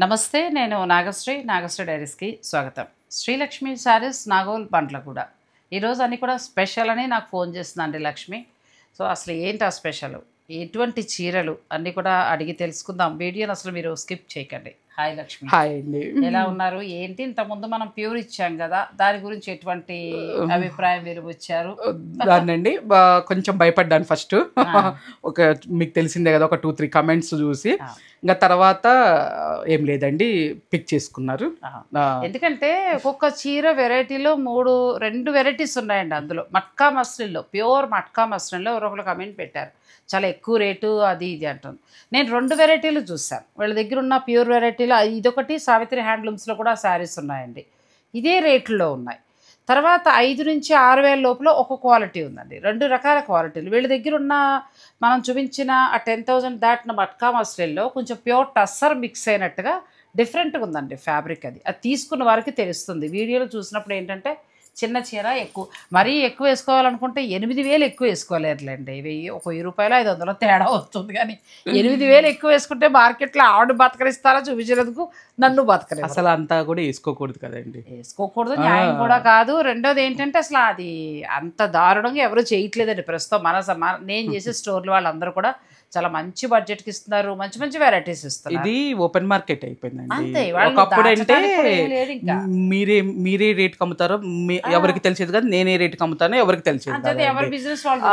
నమస్తే, నేను నాగశ్రీ డైరీస్కి స్వాగతం. శ్రీలక్ష్మి శారీస్ నాగోల్ బండ్లగూడ. ఈరోజు అన్నీ కూడా స్పెషల్ అని నాకు ఫోన్ చేస్తుందండి లక్ష్మి. సో అసలు ఏంటి ఆ స్పెషల్, ఎటువంటి చీరలు అన్నీ కూడా అడిగి తెలుసుకుందాం. వీడియోని అసలు మీరు స్కిప్ చేయకండి. హాయ్ లక్ష్మి. హాయ్ అండి. ఎలా ఉన్నారు? ఏంటి ఇంతకుముందు మనం ప్యూర్ ఇచ్చాం కదా, దాని గురించి ఎటువంటి అభిప్రాయం మీరు వచ్చారు? దాన్నండి కొంచెం భయపడ్డాను ఫస్ట్. ఒక మీకు తెలిసిందే కదా, ఒక 2-3 కమెంట్స్ చూసి ఇంకా తర్వాత ఏం లేదండి పిక్ చేసుకున్నారు. ఎందుకంటే ఒక్కొక్క చీర వెరైటీలో 2 వెరైటీస్ ఉన్నాయండి. అందులో మట్కా మస్లిన్లో, ప్యూర్ మట్కా మస్లిన్లో ఎవరొకరు కమెంట్ పెట్టారు, చాలా ఎక్కువ రేటు అది ఇది అంటుంది. నేను 2 వెరైటీలు చూసాను వాళ్ళ దగ్గర ఉన్న ప్యూర్ వెరైటీలో. ఇదొకటి సావిత్రి హ్యాండ్లూమ్స్లో కూడా శారీస్ ఉన్నాయండి, ఇదే రేట్లో ఉన్నాయి. తర్వాత 5 నుంచి 6 వేల లోపల ఒక క్వాలిటీ ఉందండి, 2 రకాల క్వాలిటీలు. వీళ్ళ దగ్గర ఉన్న మనం చూపించిన ఆ 10,000 దాటిన మట్కా మస్లిన్లో కొంచెం ప్యూర్ టస్సర్ మిక్స్ అయినట్టుగా డిఫరెంట్గా ఉందండి ఫ్యాబ్రిక్. అది తీసుకున్న వారికి తెలుస్తుంది. వీడియోలో చూసినప్పుడు ఏంటంటే చిన్న చీర ఎక్కువ, మరీ ఎక్కువ వేసుకోవాలనుకుంటే 8,000 ఎక్కువ వేసుకోలేరులేండి. ఇవి ఒక 1000 రూపాయలు 500 తేడా వస్తుంది. కానీ 8,000 ఎక్కువ వేసుకుంటే మార్కెట్లో ఆవిడ బతకరిస్తారా చూపించేందుకు, నన్ను బతకరి అసలు అంతా కూడా వేసుకోకూడదు కదండి, వేసుకోకూడదు, న్యాయం కూడా కాదు. రెండోది ఏంటంటే అసలు అది అంత దారుణంగా ఎవరు చేయట్లేదండి ప్రస్తుతం. నేను చేసే స్టోర్లు వాళ్ళందరూ కూడా చాలా మంచి బడ్జెట్కి ఇస్తున్నారు, మంచి మంచి వెరైటీస్ ఇస్తున్నారు. ఇది ఓపెన్ మార్కెట్ అయిపోయిందండి. ఒకప్పుడు ఒకప్పుడు అంటే మీరే రేట్కి అమ్ముతారో ఎవరికి తెలిసేది కదా, నేనే రేట్కి అమ్ముతానో ఎవరికి తెలిసేది కదా. ఎవరి బిజినెస్ వాళ్ళు.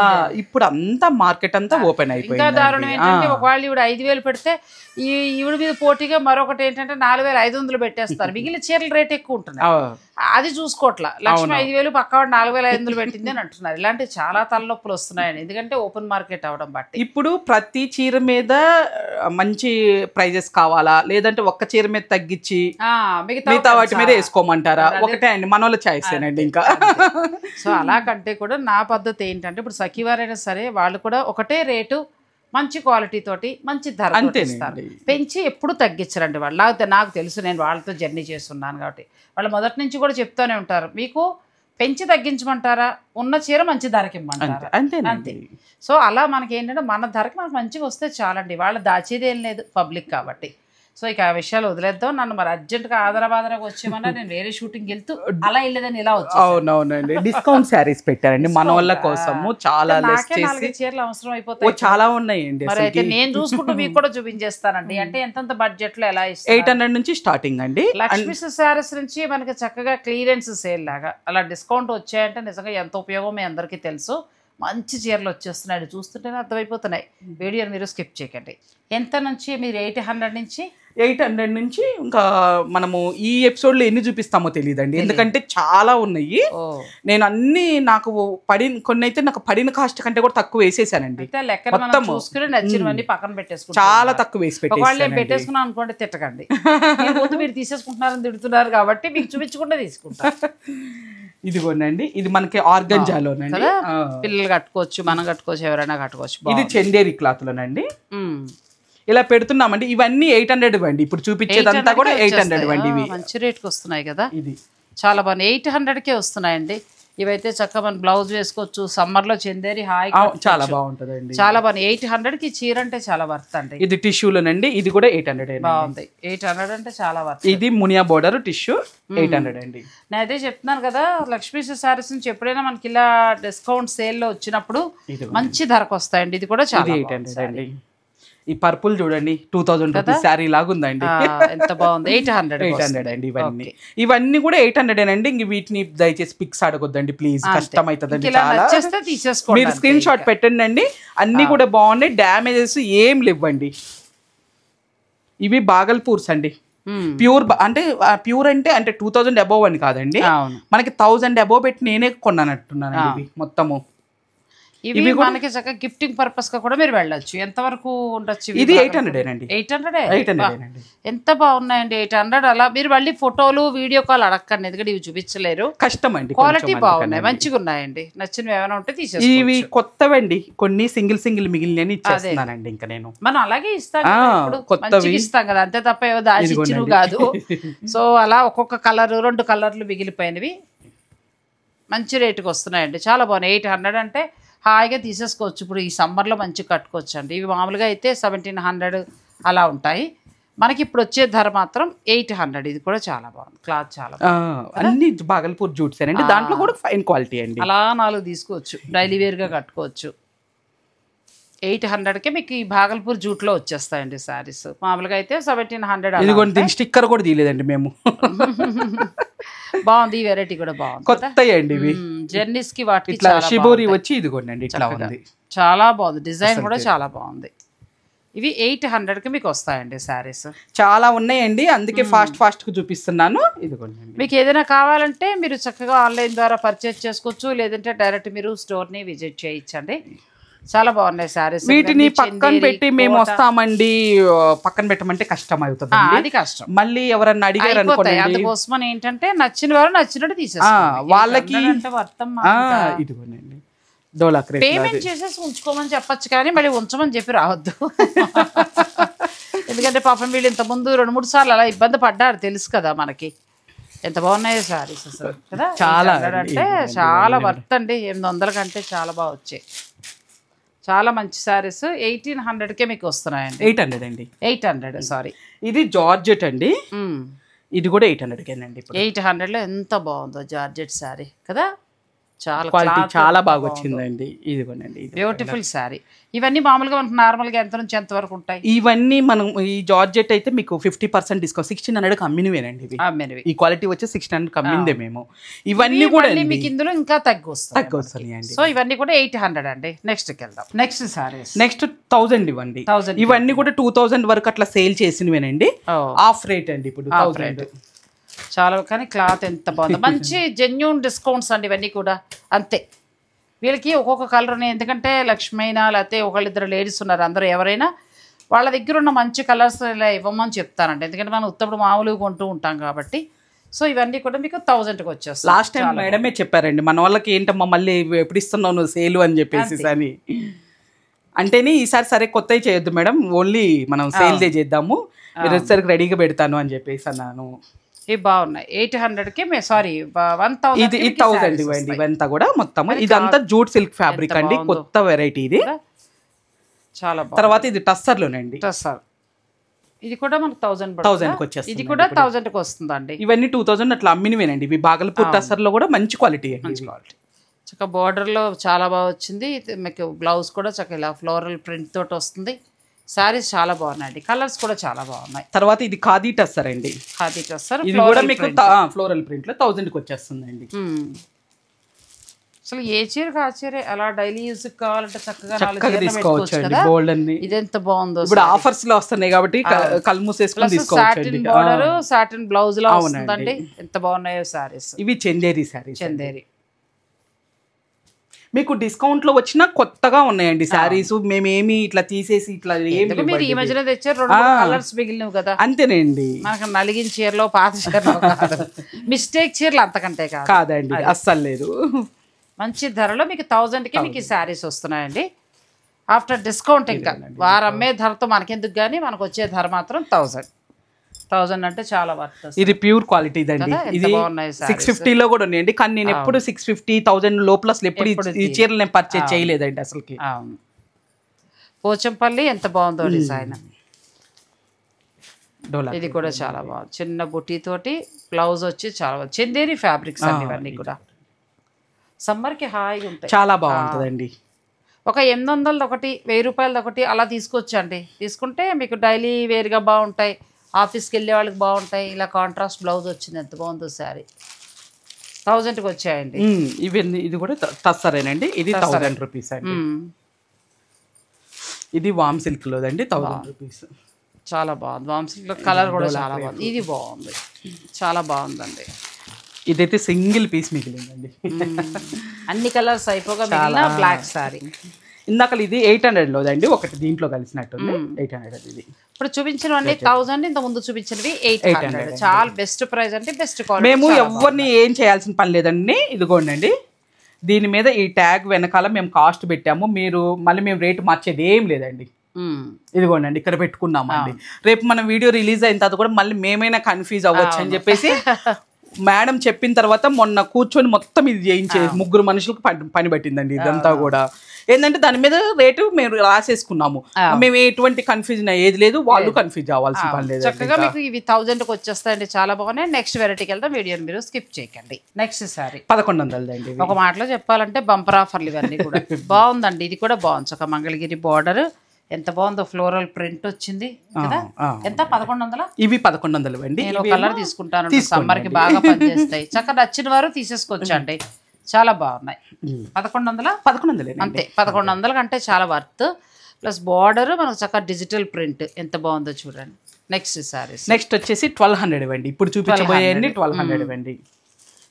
ఇప్పుడు అంతా మార్కెట్ అంతా ఓపెన్ అయిపోయింది. ఇంకా దారుణం ఏంటంటే ఒకవేళ ఈవిడ 5,000 పెడితే ఈవిడ మీద పోటీగా మరొకటి ఏంటంటే 4,500 పెట్టేస్తారు. మిగిలిన చీరల రేట్ ఎక్కువ ఉంటున్నాయి, అది చూసుకోవట్లా. లక్ష్మి 5,000 పక్కవాడు 4,500 పెట్టింది అని అంటున్నారు. ఇలాంటి చాలా తలనొప్పులు వస్తున్నాయండి, ఎందుకంటే ఓపెన్ మార్కెట్ అవడం బట్టి. ఇప్పుడు ప్రతి చీర మీద మంచి ప్రైజెస్ కావాలా, లేదంటే ఒక్క చీర మీద తగ్గించి మిగతా వాటి మీద వేసుకోమంటారా? ఒకటే అండి, మన వాళ్ళ చాయిస్ ఏనండి ఇంకా. సో అలా కంటే కూడా నా పద్ధతి ఏంటంటే, ఇప్పుడు సఖివారైనా సరే వాళ్ళు కూడా ఒకటే రేటు మంచి క్వాలిటీ తోటి మంచి ధర ఇస్తారు, పెంచి ఎప్పుడు తగ్గించరండి వాళ్ళు. నాకు తెలుసు, నేను వాళ్ళతో జర్నీ చేస్తున్నాను కాబట్టి. వాళ్ళు మొదటి నుంచి కూడా చెప్తూనే ఉంటారు, మీకు పెంచి తగ్గించమంటారా, ఉన్న చీర మంచి ధరకి ఇమ్మంటారా, అంతే. సో అలా మనకి ఏంటంటే మన ధరకి మనకు మంచిగా వస్తే చాలండి, వాళ్ళు దాచేదేం లేదు పబ్లిక్ కాబట్టి. సో ఇక ఆ విషయాలు వదిలేద్దాం. నన్ను మరి అర్జెంట్గా ఆదరాబాదరాగా వచ్చేమన్నా నేను వేరే షూటింగ్ వెళ్తూ అలా వెళ్ళదని ఇలా వచ్చి. అవునవునండి, డిస్కౌంట్ శారీస్ పెట్టారండి మన వాళ్ళ కోసము. చాలా 4 చీరలు అవసరం అయిపోతాయి, చాలా ఉన్నాయండి. మరి అయితే నేను చూసుకుంటూ మీకు కూడా చూపించేస్తానండి. అంటే ఎంతంత బడ్జెట్ లో ఎలా ఇస్తారు? 800 నుంచి స్టార్టింగ్ అండి. లక్ష్మీ శారీస్ నుంచి మనకి చక్కగా క్లియరెన్స్ సేల్ లాగా అలా డిస్కౌంట్ వచ్చాయంటే నిజంగా ఎంత ఉపయోగం మీ అందరికీ తెలుసు. మంచి చీరలు వచ్చేస్తున్నాయి, చూస్తుంటేనే అర్థమైపోతున్నాయి. వీడియోని మీరు స్కిప్ చేయకండి. ఎంత నుంచి మీరు 800 నుంచి ఇంకా మనము ఈ ఎపిసోడ్లో ఎన్ని చూపిస్తామో తెలియదండి, ఎందుకంటే చాలా ఉన్నాయి. నేను అన్ని నాకు కొన్ని అయితే నాకు పడిన కాస్ట్ కంటే కూడా తక్కువ వేసేసానండి. చూసుకుని నచ్చినవన్నీ పక్కన పెట్టేసుకుంటాం, చాలా తక్కువ వేసి పెట్టేసుకున్నాను అనుకోండి తిట్టకండి. ముందు మీరు తీసేసుకుంటున్నారని తిడుతున్నారు కాబట్టి మీకు చూపించకుండా తీసుకుంటారు. ఇదిగోనండి, ఇది మనకి ఆర్గంజాలోనండి, పిల్లలు కట్టుకోవచ్చు, మనం కట్టుకోవచ్చు, ఎవరైనా కట్టుకోవచ్చు. ఇది చందేరి క్లాత్ లోనండి. ఇలా పెడుతున్నామండి. ఇవన్నీ 800 అండి, ఇప్పుడు చూపించేదంతా కూడా 800 అండి. ఇవి మంచి రేట్కి వస్తున్నాయి కదా, ఇది చాలా బాగుంది. 800కే వస్తున్నాయండి. ఇవైతే చక్కగా మనం బ్లౌజ్ వేసుకోవచ్చు, సమ్మర్ లో చందేరి హాయి చాలా బాగుంటుందండి, చాలా బాగుంది. 800కి చీర అంటే చాలా వర్త్ అండి. ఇది టిష్యూలోనండి, ఇది కూడా 800 బాగుంది. 800 అంటే చాలా వర్త్. ఇది మునియా బోర్డర్ టిష్యూ 800 అండి. నేను అదే చెప్తున్నాను కదా, లక్ష్మీ శారీస్ నుంచి ఎప్పుడైనా మనకి ఇలా డిస్కౌంట్ సేల్ లో వచ్చినప్పుడు మంచి ధరకు వస్తాయండి. ఇది కూడా చాలా 800 అండి. ఈ పర్పుల్ చూడండి 2000 రూపీస్ శారీ లాగుందండి, ఎంత బాగుంది. 800 అండి. ఇవన్నీ కూడా 800 అండి. ఇంక వీటిని దయచేసి పిక్స్ అడగొద్దండి ప్లీజ్, కష్టం అవుతుందండి చాలా. మీరు స్క్రీన్ షాట్ పెట్టండి అండి. అన్ని కూడా బాగున్నాయి, డ్యామేజెస్ ఏం లేవండి. ఇవి బాగల్పూర్స్ అండి, ప్యూర్ అంటే 2000 అబోవ్ అని కాదండి, మనకి 1000 అబోవ్ పెట్టి నేనే కొన్నానట్టున్నాను ఇవి మొత్తము. ఇవి మనకి చక్కగా గిఫ్టింగ్ పర్పస్ గా కూడా మీరు వెళ్ళొచ్చు. ఎంత వరకు ఉండొచ్చు? ఇది 800 అండి. 800 ఎంత బాగున్నాయండి. 800 అలా మీరు మళ్ళీ ఫోటోలు వీడియో కాల్ అడగండి, ఎందుకంటే ఇవి చూపించలేరు, కష్టం అండి. క్వాలిటీ బాగున్నాయి, మంచిగా ఉన్నాయండి. నచ్చినవి ఏమైనా ఉంటే తీసేసుకోవచ్చు. ఇవి కొత్తవండి, కొన్ని సింగిల్ మిగిలినని ఇచ్చేస్తున్నానండి. ఇంకా నేను మనం అలాగే ఇస్తాం, కొత్తవి ఇస్తాం కదా, అంతే తప్ప ఏవో దాచి ఇచ్చినవి కాదు. సో అలా ఒక్కొక్క కలర్ 2 కలర్లు మిగిలిపోయినవి మంచి రేటుకి వస్తున్నాయండి, చాలా బాగున్నాయి. 800 అంటే హాయిగా తీసేసుకోవచ్చు. ఇప్పుడు ఈ సమ్మర్లో మంచిగా కట్టుకోవచ్చు అండి. ఇవి మామూలుగా అయితే 1700 అలా ఉంటాయి. మనకి ఇప్పుడు వచ్చే ధర మాత్రం 800. ఇది కూడా చాలా బాగుంది, క్లాత్ చాలా అన్ని భాగల్పూర్ జూట్స్ అండి, దాంట్లో కూడా ఫైన్ క్వాలిటీ అండి. అలా 4 తీసుకోవచ్చు, డైలీ వేర్గా కట్టుకోవచ్చు. 800కే మీకు ఈ భాగల్పూర్ జూట్లో వచ్చేస్తాయండి శారీస్. మామూలుగా అయితే 1700. ఇదిగోండి, దీని స్టిక్కర్ కూడా తీయలేదండి మేము. బాగుంది, ఈ వెరైటీ కూడా బాగుంది, కొత్త అండి ఇవి. జర్నీస్ కి వాటికి ఇట్లా షిబోరి వచ్చి ఇదిగోండి ఇట్లా ఉంది, చాలా బాగుంది, డిజైన్ కూడా చాలా బాగుంది. ఇవి 800కి మీకు వస్తాయండి శారీస్. చాలా ఉన్నాయండి, అందుకే ఫాస్ట్ గా చూపిస్తున్నాను. ఇదిగోండి, మీకు ఏదైనా కావాలంటే మీరు చక్కగా ఆన్లైన్ ద్వారా పర్చేజ్ చేసుకోవచ్చు, లేదంటే డైరెక్ట్ మీరు స్టోర్ని విజిట్ చేయొచ్చండి. చాలా బాగున్నాయి శారీస్. వీటిని పక్కన పెట్టి మేము వస్తామండి, పక్కన పెట్టమంటే కష్టం అవుతుంది, అది కష్టం. మళ్ళీ ఎవరన్నా అడిగారు అనుకోండి, అందుకోసం ఏంటంటే నచ్చిన వారు నచ్చినట్టు తీసేస్తారు వాళ్ళకి. ఇదిగోనండి డోలా క్రేప్ పేమెంట్ చేసేసి ఉంచుకోమని చెప్పొచ్చు, కానీ మళ్ళీ ఉంచమని చెప్పి రావద్దు. ఎందుకంటే పాపం వీళ్ళు ఇంత ముందు 2-3 సార్లు అలా ఇబ్బంది పడ్డారు, తెలుసు కదా మనకి. ఎంత బాగున్నాయో శారీస్ అసలు కదా. చాలా అంటే చాలా వర్త్ అండి, 800 కంటే చాలా బాగా వచ్చాయి. చాలా మంచి శారీస్ 1800కే మీకు వస్తున్నాయండి. 800 అండి, 800 సారీ. ఇది జార్జెట్ అండి, ఇది కూడా 800కేనండి. 800లో ఎంత బాగుందో జార్జెట్ శారీ కదా, చాలా క్వాలిటీ చాలా బాగా వచ్చిందండి. ఇదిగోనండి బ్యూటిఫుల్ శారీ. ఇవన్నీ మామూలుగా మనకు నార్మల్గా ఎంత నుంచి ఎంత వరకు ఉంటాయి? ఇవన్నీ మనం ఈ జార్జెట్ అయితే మీకు 50% డిస్కౌంట్, 1600కి అమ్మినవేనండి ఇవి. ఈ క్వాలిటీ వచ్చి 1600కి అమ్మిందే మేము. ఇవన్నీ కూడా మీకు ఇందులో ఇంకా తగ్గొస్తాయి. సో ఇవన్నీ కూడా 800 అండి. నెక్స్ట్కి వెళ్దాం. నెక్స్ట్ సారీస్ నెక్స్ట్ 1000 ఇవ్వండి. ఇవన్నీ కూడా 2000 వరకు అట్లా సేల్ చేసినవేనండి. ఆఫ్ రేట్ అండి ఇప్పుడు 1000. చాలా, కానీ క్లాత్ ఎంత బాగుంది, మంచి జెన్యూన్ డిస్కౌంట్స్ అండి ఇవన్నీ కూడా. అంతే, వీళ్ళకి ఒక్కొక్క కలర్ ఉన్నాయి, ఎందుకంటే లక్ష్మి అయినా లేకపోతే ఒకళ్ళిద్దరు లేడీస్ ఉన్నారు, అందరూ ఎవరైనా వాళ్ళ దగ్గర ఉన్న మంచి కలర్స్ ఇలా ఇవ్వమని చెప్తానండి, ఎందుకంటే మనం ఉత్తప్పుడు మామూలుగా కొంటూ ఉంటాం కాబట్టి. సో ఇవన్నీ కూడా మీకు 1000కి వచ్చేస్తాయి. లాస్ట్ టైం మేడమే చెప్పారండి మన వాళ్ళకి, ఏంటమ్మా మళ్ళీ ఎప్పుడు ఇస్తున్నావు నువ్వు సేలు అని చెప్పేసి అని అంటేనే, ఈసారి సరే కొత్తవి చేయొద్దు మేడం, ఓన్లీ మనం సేల్దే చేద్దాము, మీరు వచ్చేసరికి రెడీగా పెడతాను అని చెప్పేసి అన్నాను. ఇవి బాగున్నాయి. 800కి సారీ 1000. ఇది 1000 ఇవ్వండి. ఇవంతా కూడా మొత్తం ఇదంతా జూట్ సిల్క్ ఫ్యాబ్రిక్ అండి, కొత్త వెరైటీ ఇది, చాలా బాగుంది. తర్వాత ఇది టస్సర్లోనండి, టస్సర్. ఇది కూడా మనకు 1000కి వచ్చేస్తుంది. ఇది కూడా 1000కి వస్తుందండి. ఇవన్నీ 2000 అట్లా అమ్మినవేనండి. ఇవి బాగల్పూర్ టస్సర్లో కూడా మంచి క్వాలిటీ అండి, మంచి క్వాలిటీ. చక్కగా బార్డర్లో చాలా బాగా వచ్చింది. మీకు బ్లౌజ్ కూడా చక్కగా ఇలా ఫ్లోరల్ ప్రింట్ తోటి వస్తుంది. శారీస్ చాలా బాగున్నాయండి, కలర్స్ కూడా చాలా బాగున్నాయి. తర్వాత ఇది ఖాదీ టస్సర్ అండి, ఖాదీ టస్సర్. ఇది కూడా మీకు ఫ్లోరల్ ప్రింట్ లో 1000కి వచ్చేస్తుందండి. అసలు ఏ చీర ఆ చీర అలా డైలీ యూస్ కావాలంటే చక్కగా తీసుకోవచ్చు అండి. గోల్డ్ అండి, ఇది ఎంత బాగుందో. ఇప్పుడు ఆఫర్స్ లో వస్తున్నాయి కాబట్టి కళ్ళు మూసేసుకొని తీసుకోవచ్చు. సాటిన్ బోర్డర్, సాటిన్ బ్లౌజ్ లో వస్తుందండి, ఎంత బాగున్నాయో శారీస్. ఇవి చందేరి శారీస్, చందేరి. మీకు డిస్కౌంట్ లో వచ్చినా కొత్తగా ఉన్నాయండి శారీస్, మేమేమి ఇట్లా తీసేసి ఇట్లా ఏమి. మీరు ఈ మధ్యన తెచ్చారు 2 కలర్స్ మిగిలినవి కదా, అంతేనండి. మనకు నలిగిన చీరలో పాత చీరలో మిస్టేక్ చీరలు అంతకంటే కాదండి, అస్సలు లేదు. మంచి ధరలో మీకు 1000కి మీకు ఈ శారీస్ వస్తున్నాయండి ఆఫ్టర్ డిస్కౌంట్. ఇంకా వారు అమ్మే ధరతో మనకెందుకు, కానీ మనకు వచ్చే ధర మాత్రం 1000 అంటే చాలా వర్త్. ఇది ప్యూర్ క్వాలిటీ అండి. ఇది 650లో కూడా ఉన్నాయండి, కానీ నేను ఎప్పుడు 650, 1000 లోపల అసలు ఎప్పుడు ఈ చీరలు నేను పర్చేజ్ చేయలేదండి అసలుకి. పోచంపల్లి ఎంత బాగుందో డిజైన్. ఇది కూడా చాలా బాగుంది, చిన్న బుట్టి తోటి బ్లౌజ్ వచ్చి చాలా బాగుంది. చందేరి ఫ్యాబ్రిక్స్ అండి ఇవన్నీ కూడా. సమ్మర్కి హాయిగా ఉంటాయి, చాలా బాగుంటుందండి. ఒక 800 ఒకటి, 1000 రూపాయలది ఒకటి అలా తీసుకొచ్చండి. తీసుకుంటే మీకు డైలీ వేర్గా బాగుంటాయి, ఆఫీస్కి వెళ్ళే వాళ్ళకి బాగుంటాయి. ఇలా కాంట్రాస్ట్ బ్లౌజ్ వచ్చింది, ఎంత బాగుందో శారీ. 1000కి వచ్చాయండి. ఇది కూడా టస్సరేనండి, ఇది 1000 రూపీస్ అండి. ఇది వామ్ సిల్క్ లోదండి, 1000 రూపీస్. చాలా బాగుంది, వామ్ సిల్క్ కలర్ కూడా చాలా బాగుంది. ఇది బాగుంది, చాలా బాగుందండి. ఇదైతే సింగిల్ పీస్ మిగిలిందండి, అన్ని కలర్స్ అయిపోగా బ్లాక్ శారీ. ఇందాక ఇది 800లోదండి, ఒకటి దీంట్లో కలిసినట్టు 800. ఇది ఇప్పుడు చూపించినవన్నీ 1000, ఇంత ముందు చూపించినవి 800. చాలా బెస్ట్ ప్రైస్ అంటే బెస్ట్ క్వాలిటీ. మేము ఎవరిని ఏం చేయాల్సిన పని లేదండి. ఇదిగోండి, దీని మీద ఈ ట్యాగ్ వెనకాల మేము కాస్ట్ పెట్టాము, మీరు మళ్ళీ మేము రేటు మార్చేది ఏం లేదండి. ఇదిగోండి ఇక్కడ పెట్టుకున్నామండి. రేపు మన వీడియో రిలీజ్ అయిన తర్వాత కూడా మళ్ళీ మేమైనా కన్ఫ్యూజ్ అవ్వచ్చు అని చెప్పేసి మేడం చెప్పిన తర్వాత మొన్న కూర్చొని మొత్తం ఇది చేయించే 3 మనుషులకు పని పట్టిందండి ఇదంతా కూడా. ఏంటంటే దాని మీద రేటు మేము రాసేసుకున్నాము, మేము ఎటువంటి కన్ఫ్యూజన్ అయ్యేది లేదు, వాళ్ళు కన్ఫ్యూజ్ అవ్వాల్సిన పని లేదు. చక్కగా మీకు ఇవి 1000కి వచ్చేస్తాయండి, చాలా బాగున్నాయి. నెక్స్ట్ వెరైటీకి వెళ్తాం, వీడియోని మీరు స్కిప్ చేయకండి. నెక్స్ట్ సారీ 1100 అండి. ఒక మాటలో చెప్పాలంటే బంపర్ ఆఫర్లు ఇవన్నీ కూడా బాగుందండి. ఇది కూడా బాగుంది, చక్క మంగళగిరి బార్డర్ ఎంత బాగుందో, ఫ్లోరల్ ప్రింట్ వచ్చింది కదా. ఎంత 1100? ఇవి 1100 అండి. నేను కలర్ తీసుకుంటాను, సమ్మర్ కి బాగా పనిచేస్తాయి. చక్కగా నచ్చిన వారు తీసేసుకోవచ్చండి, చాలా బాగున్నాయి. 1100 అంతే. 1100 కంటే చాలా వర్త్. ప్లస్ బార్డర్ మనకు చక్కగా డిజిటల్ ప్రింట్ ఎంత బాగుందో చూడండి. నెక్స్ట్ సారీస్ నెక్స్ట్ వచ్చేసి 1200 అండి. ఇప్పుడు చూపించబోయేయండి 1200 అండి.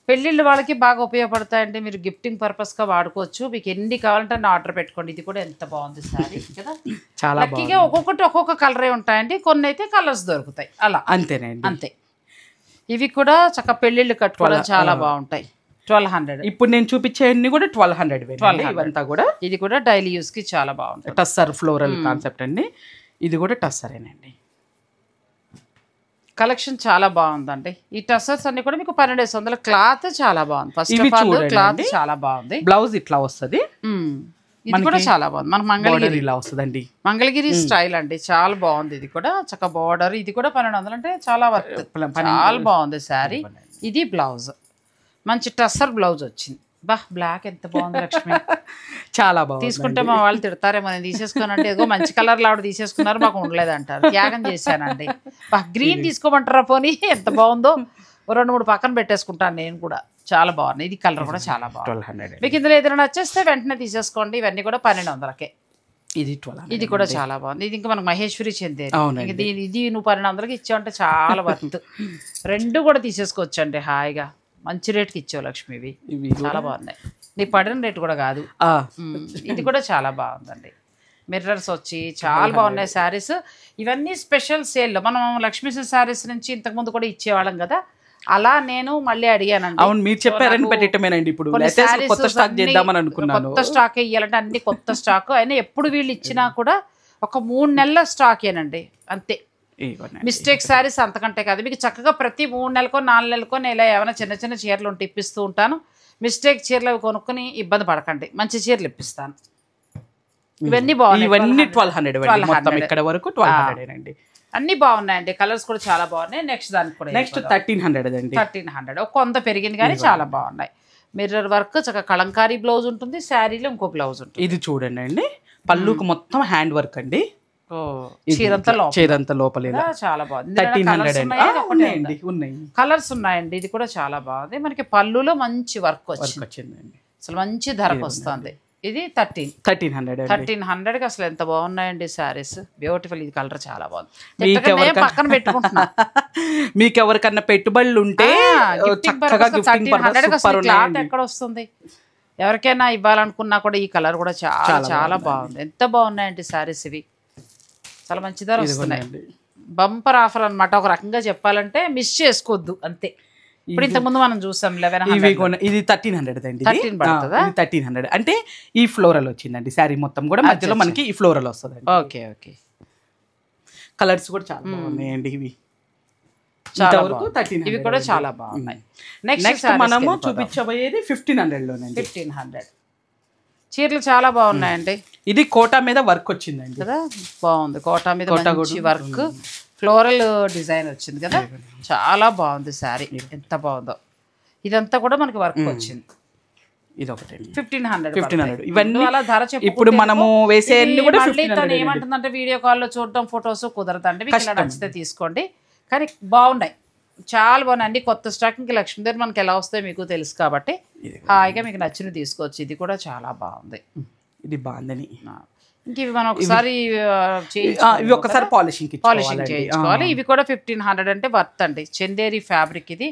పెళ్ళిళ్ళు వాళ్ళకి బాగా ఉపయోగపడతాయండి, మీరు గిఫ్టింగ్ పర్పస్గా వాడుకోవచ్చు. మీకు ఎన్ని కావాలంటే ఆర్డర్ పెట్టుకోండి. ఇది కూడా ఎంత బాగుంది సారీ కదా, చాలా లక్కీగా ఒక్కొక్కటి ఒక్కొక్క కలరే ఉంటాయండి, కొన్ని అయితే కలర్స్ దొరుకుతాయి అలా, అంతేనండి. అంతే. ఇవి కూడా చక్కగా పెళ్ళిళ్ళు కట్టుకోవడం చాలా బాగుంటాయి. 1200. ఇప్పుడు నేను చూపించేవన్నీ కూడా 1200 ఇవంతా కూడా. ఇది కూడా డైలీ యూస్ కి చాలా బాగుంటుంది. టస్సర్ ఫ్లోరల్ కాన్సెప్ట్ అండి, ఇది కూడా టస్సరేనండి. కలెక్షన్ చాలా బాగుందండి. ఈ టస్సర్స్ అన్ని కూడా మీకు 1200. క్లాత్ చాలా బాగుంది. ఫస్ట్ ఆఫ్ ఆల్ క్లాత్ చాలా బాగుంది. బ్లౌజ్ ఇట్లా వస్తుంది, ఇది కూడా చాలా బాగుంది. మనకు మంగళగిరి ఇలా వస్తుందండి, మంగళగిరి స్టైల్ అండి, చాలా బాగుంది. ఇది కూడా చక్క బార్డర్, ఇది కూడా 1200 అంటే చాలా వర్త్, చాలా బాగుంది శారీ. ఇది బ్లౌజ్ మంచి టస్సర్ బ్లౌజ్ వచ్చింది. బా బ్లాక్ ఎంత బాగుంది లక్ష్మి, చాలా బాగుంది. తీసుకుంటే మా వాళ్ళు తిడతారేమో, నేను తీసేసుకోనంటే ఏదో మంచి కలర్ ఆవిడ తీసేసుకున్నారు, మాకు ఉండలేదు అంటారు. త్యాగం చేశానండి. బా గ్రీన్ తీసుకోమంటారా పోనీ, ఎంత బాగుందో. 2-3 పక్కన పెట్టేసుకుంటాను నేను కూడా, చాలా బాగున్నాయి. ఇది కలర్ కూడా చాలా బాగుంది. మీకు ఇందులో ఏదైనా నచ్చేస్తే వెంటనే తీసేసుకోండి. ఇవన్నీ కూడా 1200కే. ఇది కూడా చాలా బాగుంది. ఇది ఇంకా మనకు మహేశ్వరి చెందేది. ఇది నువ్వు 1200కి ఇచ్చావంటే చాలా వర్త్. 2 కూడా తీసేసుకోవచ్చండి హాయిగా, మంచి రేట్కి ఇచ్చావు లక్ష్మి. ఇవి చాలా బాగున్నాయి, నీ పడిన రేటు కూడా కాదు. ఇది కూడా చాలా బాగుందండి. మిర్రర్స్ వచ్చి చాలా బాగున్నాయి శారీస్. ఇవన్నీ స్పెషల్ సేల్లో మనం లక్ష్మీ శారీస్ నుంచి ఇంతకుముందు కూడా ఇచ్చేవాళ్ళం కదా, అలా నేను మళ్ళీ అడిగానండి. అవును, మీరు చెప్పారని పెట్టేటమేనండి. ఇప్పుడు కొత్త స్టాక్ చేద్దామని అనుకున్నాను. కొత్త స్టాక్ ఇవ్వాలంటే అన్ని కొత్త స్టాక్ అయినా ఎప్పుడు వీళ్ళు ఇచ్చినా కూడా ఒక 3 నెలల స్టాకేనండి అంతే. మిస్టేక్ శారీస్ అంతకంటే కాదు. మీకు చక్కగా ప్రతి 3 నెలలకో 4 నెలలకో నేను ఏమైనా చిన్న చిన్న చీరలు ఉంటే ఇప్పిస్తూ ఉంటాను. మిస్టేక్ చీరలు అవి కొనుక్కొని ఇబ్బంది పడకండి, మంచి చీరలు ఇప్పిస్తాను. ఇవన్నీ బాగున్నాయి. ఇవన్నీ 1200 ఇక్కడ వరకు 1200 అండి. అన్ని బాగున్నాయండి, కలర్స్ కూడా చాలా బాగున్నాయి. నెక్స్ట్ దానికి కూడా నెక్స్ట్ 1300 అండి. 1300 కొంత పెరిగింది కానీ చాలా బాగున్నాయి. మిర్రర్ వర్క్ చక్కగా కలంకారీ బ్లౌజ్ ఉంటుంది, శారీలో ఇంకో బ్లౌజ్ ఉంటుంది. ఇది చూడండి అండి, పళ్ళుకు మొత్తం హ్యాండ్ వర్క్ అండి, చీరంతా లోపల చాలా బాగుంది. 1300 ఉన్నాయి. కలర్స్ ఉన్నాయండి. ఇది కూడా చాలా బాగుంది. మనకి పళ్ళులో మంచి వర్క్ వచ్చిందండి, అసలు మంచి ధరకు వస్తుంది. ఇది 1300కి అసలు ఎంత బాగున్నాయండి శారీస్, బ్యూటిఫుల్. ఇది కలర్ చాలా బాగుంది, పక్కన పెట్టుకుంటున్నా. మీకు ఎవరికన్నా పెట్టుబడులు ఉంటే క్లాత్ ఎక్కడ వస్తుంది, ఎవరికైనా ఇవ్వాలనుకున్నా కూడా ఈ కలర్ కూడా చాలా చాలా బాగుంది. ఎంత బాగున్నాయండి శారీస్, ఇవి చాలా మంచి ధర వస్తున్నాయి. బంపర్ ఆఫర్ అనమాట, ఒక రకంగా చెప్పాలంటే మిస్ చేసుకోవద్దు అంతే. ఇప్పుడు ఇంతకుముందు మనం చూసాం 1100. ఇది 1300 అండి. 1300 అంటే ఈ ఫ్లోరల్ వచ్చిందండి శారీ మొత్తం కూడా, మధ్యలో మనకి ఈ ఫ్లోరల్ వస్తుంది. Okay okay. కలర్స్ కూడా చాలా బాగున్నాయండి. ఇవి ఇవి కూడా చాలా బాగున్నాయి. నెక్స్ట్ మనము చూపించబోయేది 1500 లోనండి. 1500 చీరలు చాలా బాగున్నాయండి. ఇది కోటా మీద వర్క్ వచ్చిందండి కదా, బాగుంది. కోటా మీద మంచి వర్క్, ఫ్లోరల్ డిజైన్ వచ్చింది కదా, చాలా బాగుంది శారీ, ఎంత బాగుందో. ఇదంతా కూడా మనకి వర్క్ వచ్చింది. ఇది ఒకటి 1500. ఇవన్నీ అలా ధర ఇప్పుడు మనము వేసే తను ఏమంటుందంటే వీడియో కాల్లో చూడటం ఫొటోస్ కుదరదండి, మీకు ఇలా నచ్చితే తీసుకోండి. కానీ బాగున్నాయి, చాలా బాగున్నాయి అన్ని కొత్త స్టాక్. ఇంకా లక్ష్మీదేవి మనకి ఎలా వస్తాయో మీకు తెలుసు కాబట్టి హాయిగా మీకు నచ్చినవి తీసుకోవచ్చు. ఇది కూడా చాలా బాగుంది, ఇది బాగుందని. ఇంక ఇవి మనం ఒకసారి ఇవి ఒకసారి పాలిషింగ్ చేయించుకోవాలి. ఇవి కూడా 1500 అంటే వర్త్ అండి. చందేరి ఫ్యాబ్రిక్ ఇది,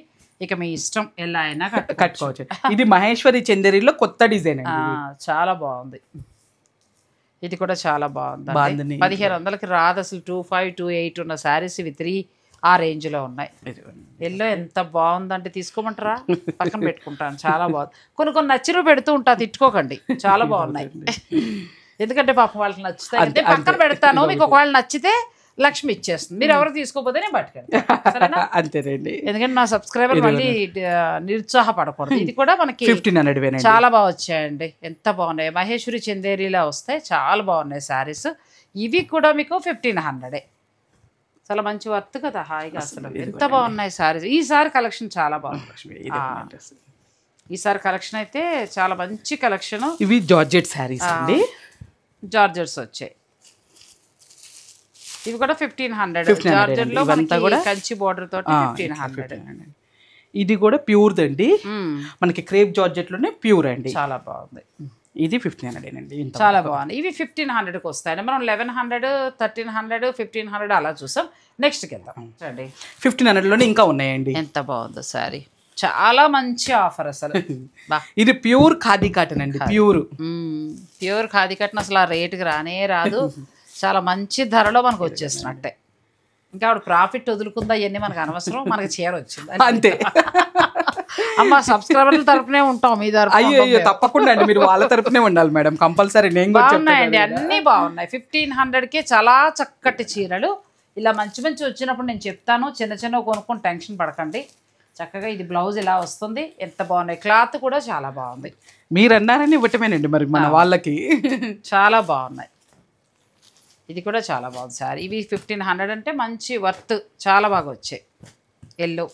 ఇక మీ ఇష్టం ఎలా అయినా కట్టుకోవచ్చు. ఇది మహేశ్వరి చందేరిలో కొత్త డిజైన్, చాలా బాగుంది. ఇది కూడా చాలా బాగుంది. 1500కి రాదు అసలు. 2500, 2800 ఉన్న శారీస్ ఇవి 3 ఆ రేంజ్ లో ఉన్నాయి. ఎల్లో ఎంత బాగుందంటే తీసుకోమంటారా, పక్కన పెట్టుకుంటాను, చాలా బాగుంది. కొన్ని నచ్చినవి పెడుతూ ఉంటా, తిట్టుకోకండి, చాలా బాగున్నాయి. ఎందుకంటే పాపం వాళ్ళకి నచ్చుతాయి, పక్కన పెడతాను. మీకు ఒకవేళ నచ్చితే లక్ష్మి ఇచ్చేస్తుంది. మీరు ఎవరు తీసుకోపోతే నేను పట్టుకెళ్తాను. అంతేనండి. ఎందుకంటే నా సబ్స్క్రైబర్ మళ్ళీ నిరుత్సాహపడకూడదు. ఇది కూడా మనకి 1500 చాలా బాగా వచ్చాయండి. ఎంత బాగున్నాయి, మహేశ్వరి చందేరిలా వస్తాయి, చాలా బాగున్నాయి శారీస్. ఇవి కూడా మీకు 1500. చాలా మంచి వర్త్ కదా, హాయిగా అసలు ఎంత బాగున్నాయి శారీస్. ఈసారి కలెక్షన్ చాలా బాగుంది. ఈసారి కలెక్షన్ అయితే చాలా మంచి కలెక్షన్. ఇవి జార్జెట్ శారీస్ అండి, జార్జెట్స్ వచ్చాయి. ఇవి కూడా 1500. జార్జెట్ లో కంచి బోర్డర్ తోటి 1500. ఇది కూడా ప్యూర్ అండి, మనకి క్రేప్ జార్జెట్ లోనే ప్యూర్ అండి, చాలా బాగుంది. ఇది 1500 అండి, చాలా బాగుంది. ఇవి 1500కి వస్తాయండి. మనం 1100, 1300, 1500 అలా చూసాం. నెక్స్ట్కి వెళ్దాం రండి. 1500 లోనే ఇంకా ఉన్నాయండి. ఎంత బాగుందో సారీ, చాలా మంచి ఆఫర్ అసలు. ఇది ప్యూర్ ఖాదీ కాటన్ అండి, ప్యూర్ ఖాదీ కాటన్. అసలు ఆ రేటుకి రానే రాదు, చాలా మంచి ధరలో మనకు వచ్చేసినట్టే. ఇంకా ఆవిడ ప్రాఫిట్ వదులుకుందా ఇవన్నీ మనకు అనవసరం, మనకి చీర వచ్చింది అంతే. అమ్మ సబ్స్క్రైబర్ల తరపునే ఉంటాం, మీ తరపు. అయ్యో తప్పకుండా అండి, మీరు వాళ్ళ తరపునే ఉండాలి మేడం, కంపల్సరీ. బాగున్నాయండి, అన్ని బాగున్నాయి. 1500కే చాలా చక్కటి చీరలు. ఇలా మంచి మంచి వచ్చినప్పుడు నేను చెప్తాను, చిన్న చిన్న కొనుక్కొని టెన్షన్ పడకండి. చక్కగా ఇది బ్లౌజ్ ఇలా వస్తుంది, ఎంత బాగున్నాయి. క్లాత్ కూడా చాలా బాగుంది. మీరు అన్నారని ఇవ్వటమేనండి మరి మన వాళ్ళకి. చాలా బాగున్నాయి. ఇది కూడా చాలా బాగుంది సారీ. ఇవి 1500 అంటే మంచి వర్త్, చాలా బాగా వచ్చాయి. ఎల్లో.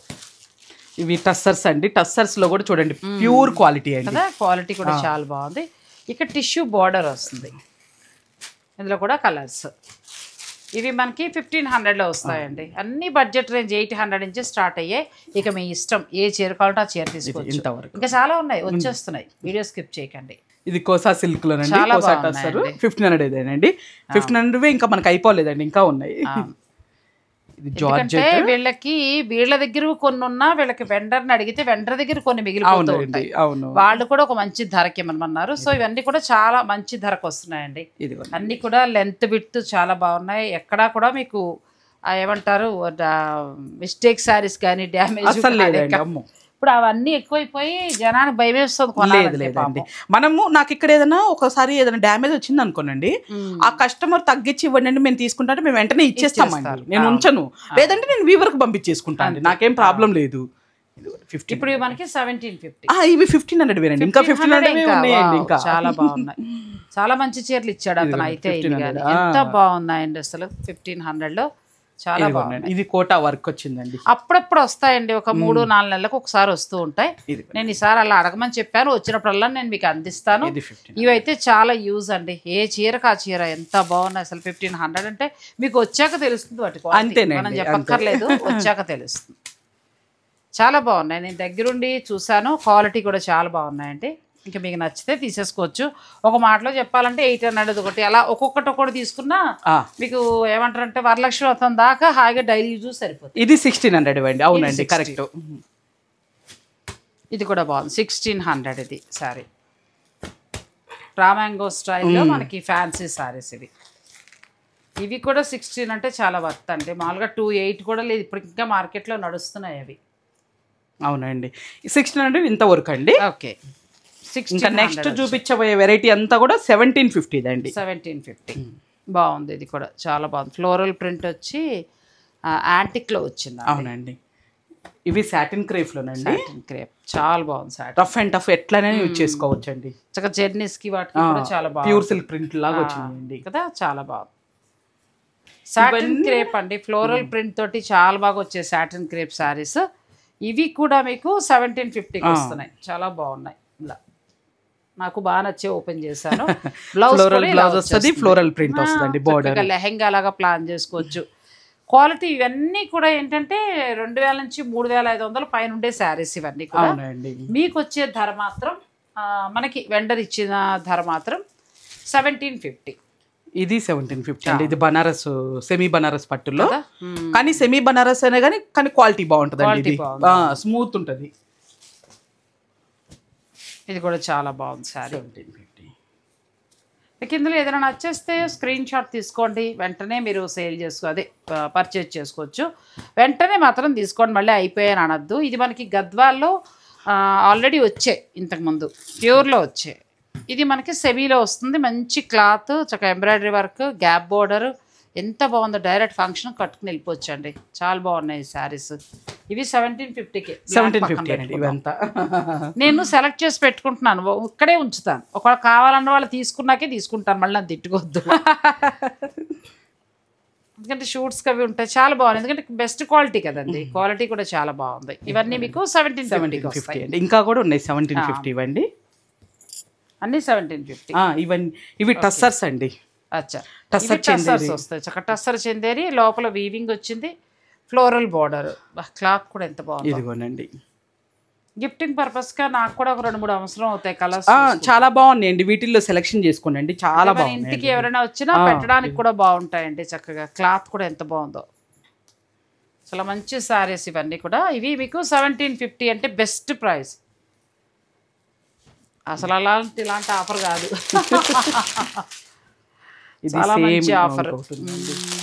ఇవి టస్సర్స్ అండి, టస్సర్స్ లో కూడా చూడండి ప్యూర్ క్వాలిటీ అండి కదా, క్వాలిటీ కూడా చాలా బాగుంది. ఇక టిష్యూ బార్డర్ వస్తుంది, ఇందులో కూడా కలర్స్. ఇవి మనకి 1500లో వస్తాయండి. అన్ని బడ్జెట్ రేంజ్ 800 నుంచి స్టార్ట్ అయ్యాయి. ఇక మీ ఇష్టం, ఏ చీర కావాలంటే ఆ చీర తీసుకోవచ్చు. ఇంకా చాలా ఉన్నాయి, వచ్చేస్తున్నాయి, వీడియో స్కిప్ చేయకండి. ఇది కోసా సిల్క్ లోనండి, కోసా టస్సర్ 1500 ఇదేనండి. 1500 ఇంకా మనకి అయిపోలేదండి, ఇంకా ఉన్నాయి. ఇది జార్జెట్. వీళ్ళకి వీళ్ళ దగ్గర కొన్ని ఉన్నా, వీళ్ళకి వెండర్ని అడిగితే వెండర్ దగ్గర కొన్ని మిగిలిపోతూ ఉంటాయి. వాళ్ళు కూడా ఒక మంచి ధరకి ఇవ్వమన్నారు. సో ఇవన్నీ కూడా చాలా మంచి ధరకు వస్తున్నాయండి. అన్ని కూడా లెంత్ విడ్త్ చాలా బాగున్నాయి. ఎక్కడా కూడా మీకు ఏమంటారు మిస్టేక్ శారీస్ కానీ డ్యామేజ్. ఇప్పుడు అవన్నీ ఎక్కువైపోయి జనానికి భయం వేస్తుంది. మనము నాకు ఇక్కడ ఏదైనా ఒకసారి ఏదైనా డ్యామేజ్ వచ్చింది అనుకోనండి, ఆ కస్టమర్ తగ్గించి ఇవ్వండి మేము తీసుకుంటా, మేము వెంటనే ఇచ్చేస్తామండి, నేను ఉంచను. లేదంటే నేను వీవర్కి పంపించేసుకుంటాను, నాకేం ప్రాబ్లం లేదు. ఇప్పుడు మనకి 1750. ఇవి 1500 వేనండి, ఇంకా 1500 ఉన్నాయండి. ఇంకా చాలా బాగున్నాయి, చాలా మంచి చీరలు ఇచ్చాడు అతను. అయితే ఎంత బాగున్నాయండి అసలు 1500లో, చాలా బాగుంది. ఇది కోటా వర్క్ వచ్చిందండి. అప్పుడప్పుడు వస్తాయండి, ఒక 3-4 నెలలకు ఒకసారి వస్తూ ఉంటాయి. నేను ఈసారి అలా అడగమని చెప్పాను, వచ్చినప్పుడల్లా నేను మీకు అందిస్తాను. ఇవైతే చాలా యూజ్ అండి, ఏ చీరకు ఆ చీర ఎంత బాగున్నాయి అసలు. 1500 అంటే మీకు వచ్చాక తెలుస్తుంది వాటి క్వాలిటీ, మనం చెప్పక్కర్లేదు, వచ్చాక తెలుస్తుంది. చాలా బాగున్నాయి, నేను దగ్గరుండి చూసాను, క్వాలిటీ కూడా చాలా బాగున్నాయండి. ఇంకా మీకు నచ్చితే తీసేసుకోవచ్చు. ఒక మాటలో చెప్పాలంటే 800 ఒకటి, అలా ఒక్కొక్కటి తీసుకున్నా మీకు ఏమంటారంటే వరలక్ష్మి వ్రతం దాకా హాయిగా డైలీ యూజ్ సరిపోతుంది. ఇది 1600 అండి. అవునండి, కరెక్ట్. ఇది కూడా బాగుంది, 1600 ఇది సారీ. రామాంగో స్టైల్లో మనకి ఫ్యాన్సీ సారీస్ ఇవి. ఇవి కూడా 16 అంటే చాలా వర్త్ అండి. మామూలుగా 28 కూడా లేదు, ఇప్పుడు ఇంకా మార్కెట్లో నడుస్తున్నాయి అవి. అవునండి, 1600 ఇంతవరకు అండి. ఓకే, ఇంకా నెక్స్ట్ చూపించబోయే వెరైటీ అంతా కూడా 1750 అండి. 1750 బాగుంది, ఇది కూడా చాలా బాగుంది. ఫ్లోరల్ ప్రింట్ వచ్చి యాంటిక్లో వచ్చింది. అవునండి, ఇవి సాటిన్ క్రేప్ లోనండి. సాటిన్ క్రేప్ చాలా బాగుంది. సాటిన్ రఫ్ అండ్ టఫ్ ఎట్లనే యూజ్ చేసుకోవచ్చు అండి. చక్కగా జర్నీస్కి వాటికి కూడా చాలా బాగుంది. ప్యూర్ సిల్క్ ప్రింట్ లాగా వచ్చిందండి కదా, చాలా బాగుంది. సాటిన్ క్రేప్ అండి, ఫ్లోరల్ ప్రింట్ తోటి చాలా బాగా వచ్చే సాటిన్ క్రేప్ శారీస్. ఇవి కూడా మీకు 1750కి వస్తున్నాయి, చాలా బాగున్నాయి. ఇలా నాకు బాగా నచ్చే ఓపెన్ చేశాను. బ్లౌజ్ వస్తుంది, ఫ్లోరల్ ప్రింట్ వస్తుంది, బోర్డర్ లెహెంగా లాగా ప్లాన్ చేసుకోవచ్చు. క్వాలిటీ ఇవన్నీ కూడా ఏంటంటే 2000 నుంచి 3500 పైన ఉండే శారీస్ ఇవన్నీ కూడా. మీకు వచ్చే ధర మాత్రం మనకి వెండర్ ఇచ్చిన ధర మాత్రం 1750. ఇది 1750 అండి. ఇది బనారస్, సెమీ బనారస్ పట్టులో, కానీ సెమీ బనారస్ అనే కానీ క్వాలిటీ బాగుంటుంది అండి, స్మూత్ ఉంటుంది. ఇది కూడా చాలా బాగుంది సారీ. మీకు ఇందులో ఏదైనా నచ్చేస్తే స్క్రీన్ షాట్ తీసుకోండి, వెంటనే మీరు సేల్ పర్చేజ్ చేసుకోవచ్చు. వెంటనే మాత్రం తీసుకోండి, మళ్ళీ అయిపోయాను అనద్దు. ఇది మనకి గద్వాల్లో ఆల్రెడీ వచ్చాయి ఇంతకుముందు, ప్యూర్లో వచ్చాయి. ఇది మనకి సెమీలో వస్తుంది, మంచి క్లాత్, చక్కగా ఎంబ్రాయిడరీ వర్క్, గ్యాప్ బోర్డర్, ఎంత బాగుందో, డైరెక్ట్ ఫంక్షన్ కట్టుకుని వెళ్ళిపోవచ్చు అండి. చాలా బాగున్నాయి ఈ శారీస్. ఇవి 1750కి. 1750 ఇవంతా నేను సెలెక్ట్ చేసి పెట్టుకుంటున్నాను, ఇక్కడే ఉంచుతాను. ఒకవేళ కావాలన్న వాళ్ళు తీసుకున్నాకే తీసుకుంటాను, మళ్ళీ నన్ను తిట్టుకోవద్దు. ఎందుకంటే షూట్స్కి అవి ఉంటాయి, చాలా బాగుంది. ఎందుకంటే బెస్ట్ క్వాలిటీ కదండి, క్వాలిటీ కూడా చాలా బాగుంది. ఇవన్నీ మీకు 1750 అండి. ఇంకా కూడా ఉన్నాయి 1750 ఇవ్వండి, అన్ని 1750. ఇవన్నీ ఇవి టస్సర్స్ అండి. అచ్చా, టస్సర్స్ వస్తాయి. చక్క టస్సర్ చందేరి, లోపల వీవింగ్ వచ్చింది, ఫ్లోరల్ బార్డర్. క్లాత్ కూడా ఎంత బాగుంది. ఇదిగోనండి, గిఫ్టింగ్ పర్పస్ గా నాకు కూడా ఒక 2-3 అవసరం అవుతాయి కలర్స్. చాలా బాగున్నాయండి, వీటిల్లో సెలెక్షన్ చేసుకోండి, చాలా బాగుంది. ఇంటికి ఎవరైనా వచ్చినా పెట్టడానికి కూడా బాగుంటాయండి. చక్కగా క్లాత్ కూడా ఎంత బాగుందో, చాలా మంచి సారీస్ ఇవన్నీ కూడా. ఇవి మీకు 1750 అంటే బెస్ట్ ప్రైస్. అసలు ఇలాంటి ఆఫర్ కాదు, చాలా మంచి ఆఫర్.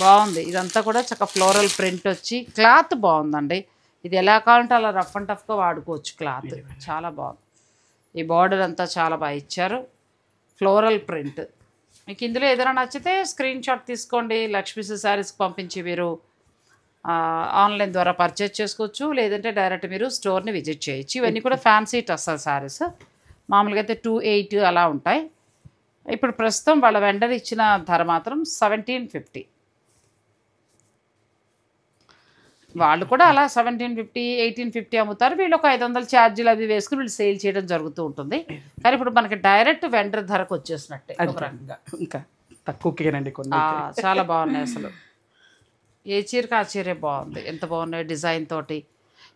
బాగుంది. ఇదంతా కూడా చక్కగా ఫ్లోరల్ ప్రింట్ వచ్చి క్లాత్ బాగుందండి. ఇది ఎలా కావాలంటే అలా రఫ్ అండ్ టఫ్గా వాడుకోవచ్చు, క్లాత్ చాలా బాగుంది. ఈ బార్డర్ అంతా చాలా బాగా ఇచ్చారు, ఫ్లోరల్ ప్రింట్. మీకు ఇందులో ఏదైనా నచ్చితే స్క్రీన్ షాట్ తీసుకోండి, లక్ష్మీ శారీస్కి పంపించి మీరు ఆన్లైన్ ద్వారా పర్చేజ్ చేసుకోవచ్చు, లేదంటే డైరెక్ట్ మీరు స్టోర్ని విజిట్ చేయొచ్చు. ఇవన్నీ కూడా ఫ్యాన్సీ టస్సర్ శారీస్, మామూలుగా అయితే 280 అలా ఉంటాయి. ఇప్పుడు ప్రస్తుతం వాళ్ళ వెండర్ ఇచ్చిన ధర మాత్రం 1750. వాళ్ళు కూడా అలా 1750, 1850 అమ్ముతారు. వీళ్ళు ఒక 500 ఛార్జీలు అవి వేసుకుని వీళ్ళు సేల్ చేయడం జరుగుతూ ఉంటుంది. కానీ ఇప్పుడు మనకి డైరెక్ట్ వెండర్ ధరకు వచ్చేసినట్టే ఒక రకంగా, ఇంకా తక్కువకేనండి కొన్ని. చాలా బాగున్నాయి అసలు. ఏ చీరకి ఆ చీరే బాగుంది, ఎంత బాగున్నాయి డిజైన్ తోటి.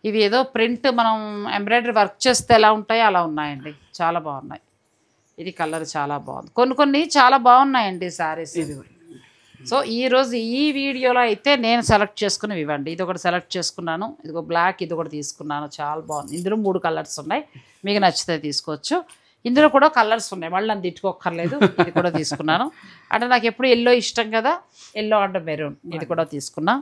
ఇవి ఏదో ప్రింట్ మనం ఎంబ్రాయిడరీ వర్క్ చేస్తే ఎలా ఉంటాయో అలా ఉన్నాయండి, చాలా బాగున్నాయి. ఇది కలర్ చాలా బాగుంది. కొన్ని చాలా బాగున్నాయండి శారీస్. సో ఈరోజు ఈ వీడియోలో అయితే నేను సెలెక్ట్ చేసుకుని ఇవ్వండి. ఇది ఒకటి సెలెక్ట్ చేసుకున్నాను, ఇదిగో బ్లాక్, ఇది ఒకటి తీసుకున్నాను, చాలా బాగుంది. ఇందులో 3 కలర్స్ ఉన్నాయి, మీకు నచ్చితే తీసుకోవచ్చు. ఇందులో కూడా కలర్స్ ఉన్నాయి, మళ్ళీ నన్ను తిట్టుకోక్కర్లేదు. ఇది కూడా తీసుకున్నాను, అంటే నాకు ఎప్పుడు ఎల్లో ఇష్టం కదా, ఎల్లో అంటే మెరూన్. ఇది కూడా తీసుకున్నా,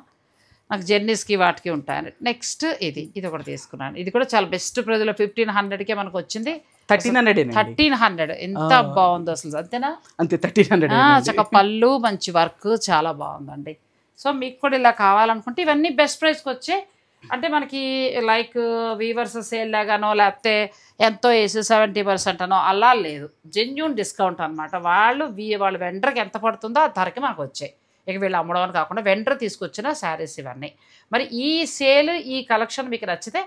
నాకు జెర్నీస్కి వాటికి ఉంటాయని. నెక్స్ట్ ఇది ఒకటి తీసుకున్నాను. ఇది కూడా చాలా బెస్ట్ ప్రైజ్లో 1500కే మనకు వచ్చింది. 1300 ఎంత బాగుందో అసలు, అంతేనా? అంతే, 1300. చక్కగా పళ్ళు మంచి వర్క్ చాలా బాగుందండి. సో మీకు కూడా ఇలా కావాలనుకుంటే ఇవన్నీ బెస్ట్ ప్రైస్కి వచ్చే, అంటే మనకి లైక్ వీవర్స్ సేల్ లాగానో లేకపోతే ఎంతో వేసి 70% అనో అలా లేదు, జెన్యూన్ డిస్కౌంట్ అనమాట. వాళ్ళ వెండర్కి ఎంత పడుతుందో ఆ ధరకి మనకు వచ్చాయి. ఇక వీళ్ళు అమ్మడం అని కాకుండా వెండర్ తీసుకొచ్చిన శారీస్ ఇవన్నీ. మరి ఈ సేల్, ఈ కలెక్షన్ మీకు నచ్చితే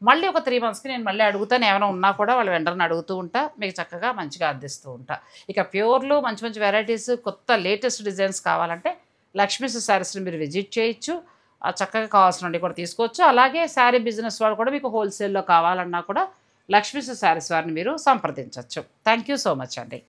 మళ్ళీ ఒక 3 monthsకి నేను మళ్ళీ అడుగుతాను, ఏమైనా ఉన్నా కూడా వాళ్ళ వెండర్ని అడుగుతూ ఉంటా, మీకు చక్కగా మంచిగా అందిస్తూ ఉంటా. ఇక ప్యూర్లు మంచి వెరైటీస్, కొత్త లేటెస్ట్ డిజైన్స్ కావాలంటే లక్ష్మీ శారీస్ని మీరు విజిట్ చేయొచ్చు, చక్కగా కావాల్సినవి కూడా తీసుకోవచ్చు. అలాగే శారీ బిజినెస్ వాళ్ళు కూడా మీకు హోల్సేల్లో కావాలన్నా కూడా లక్ష్మీ శారీస్ వారిని మీరు సంప్రదించవచ్చు. థ్యాంక్ యూ సో మచ్ అండి.